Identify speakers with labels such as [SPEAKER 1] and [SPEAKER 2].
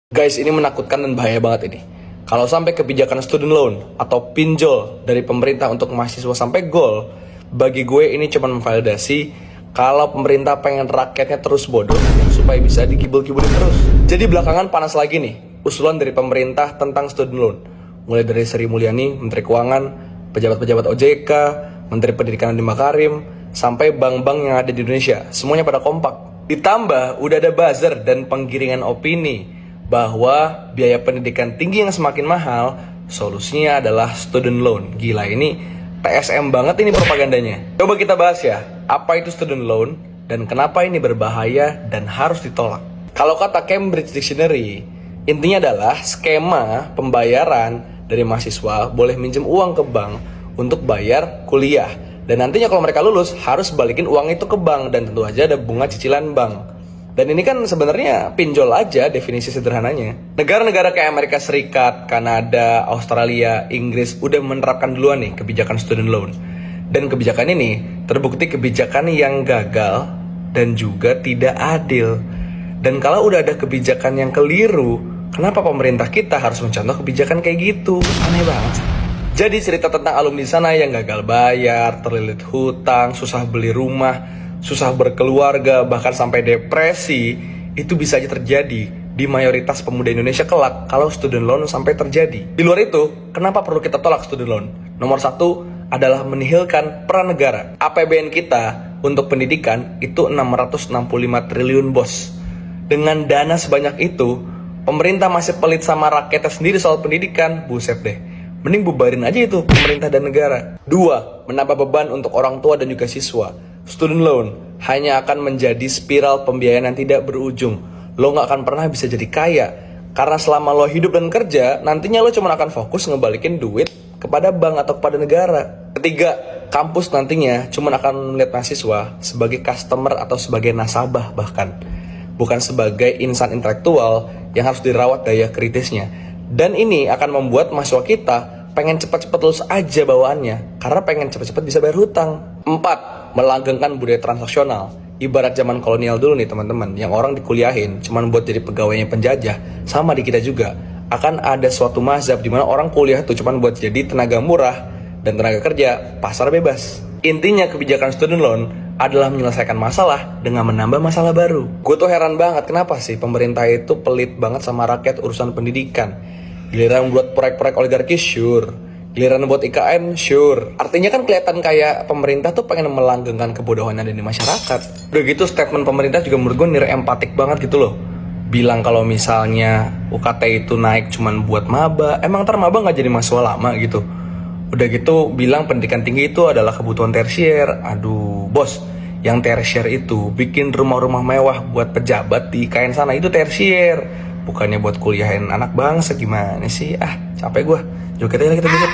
[SPEAKER 1] Guys, ini menakutkan dan bahaya banget ini. Kalau sampai kebijakan student loan atau pinjol dari pemerintah untuk mahasiswa sampai gol, bagi gue ini cuma memvalidasi kalau pemerintah pengen rakyatnya terus bodoh supaya bisa dikibul-kibulin terus. Jadi belakangan panas lagi nih usulan dari pemerintah tentang student loan. Mulai dari Sri Mulyani, Menteri Keuangan, pejabat-pejabat OJK, Menteri Pendidikan Nadiem Makarim, sampai bank-bank yang ada di Indonesia. Semuanya pada kompak. Ditambah udah ada buzzer dan penggiringan opini bahwa biaya pendidikan tinggi yang semakin mahal, solusinya adalah student loan. Gila, ini TSM banget ini propagandanya. Coba kita bahas ya, apa itu student loan dan kenapa ini berbahaya dan harus ditolak. Kalau kata Cambridge Dictionary, intinya adalah skema pembayaran dari mahasiswa boleh minjem uang ke bank untuk bayar kuliah. Dan nantinya kalau mereka lulus harus balikin uang itu ke bank dan tentu aja ada bunga cicilan bank. Dan ini kan sebenarnya pinjol aja definisi sederhananya. Negara-negara kayak Amerika Serikat, Kanada, Australia, Inggris udah menerapkan duluan nih kebijakan student loan. Dan kebijakan ini terbukti kebijakan yang gagal dan juga tidak adil. Dan kalau udah ada kebijakan yang keliru, kenapa pemerintah kita harus mencontoh kebijakan kayak gitu? Aneh banget. Jadi cerita tentang alumni sana yang gagal bayar, terlilit hutang, susah beli rumah, susah berkeluarga, bahkan sampai depresi, itu bisa aja terjadi di mayoritas pemuda Indonesia kelak kalau student loan sampai terjadi. Di luar itu, kenapa perlu kita tolak student loan? Nomor satu adalah menihilkan peran negara. APBN kita untuk pendidikan itu 665 triliun bos. Dengan dana sebanyak itu, pemerintah masih pelit sama rakyatnya sendiri soal pendidikan, buset deh. Mending bubarin aja itu pemerintah dan negara. Dua, menambah beban untuk orang tua dan juga siswa. Student loan hanya akan menjadi spiral pembiayaan yang tidak berujung. Lo gak akan pernah bisa jadi kaya, karena selama lo hidup dan kerja, nantinya lo cuma akan fokus ngebalikin duit kepada bank atau kepada negara. Ketiga, kampus nantinya cuma akan melihat mahasiswa sebagai customer atau sebagai nasabah bahkan, bukan sebagai insan intelektual yang harus dirawat daya kritisnya. Dan ini akan membuat mahasiswa kita pengen cepat-cepat lulus aja bawaannya, karena pengen cepat-cepat bisa bayar hutang. 4. Melanggengkan budaya transaksional. Ibarat zaman kolonial dulu nih teman-teman, yang orang dikuliahin cuman buat jadi pegawainya penjajah. Sama di kita juga, akan ada suatu mazhab di mana orang kuliah tuh cuman buat jadi tenaga murah dan tenaga kerja pasar bebas. Intinya kebijakan student loan adalah menyelesaikan masalah dengan menambah masalah baru. Gue tuh heran banget kenapa sih pemerintah itu pelit banget sama rakyat urusan pendidikan. Giliran buat proyek-proyek oligarki, sure. Giliran buat IKN, sure. Artinya kan kelihatan kayak pemerintah tuh pengen melanggengkan kebodohan yang ada di masyarakat. Udah gitu statement pemerintah juga menurut gue nilai empatik banget gitu loh. Bilang kalau misalnya UKT itu naik cuman buat maba, emang ntar maba gak jadi mahasiswa lama gitu. Udah gitu bilang pendidikan tinggi itu adalah kebutuhan tersier. Aduh bos, yang tersier itu bikin rumah-rumah mewah buat pejabat di IKN sana itu tersier. Bukannya buat kuliahin anak bangsa, gimana sih? Capek gue. Joget aja kita joget.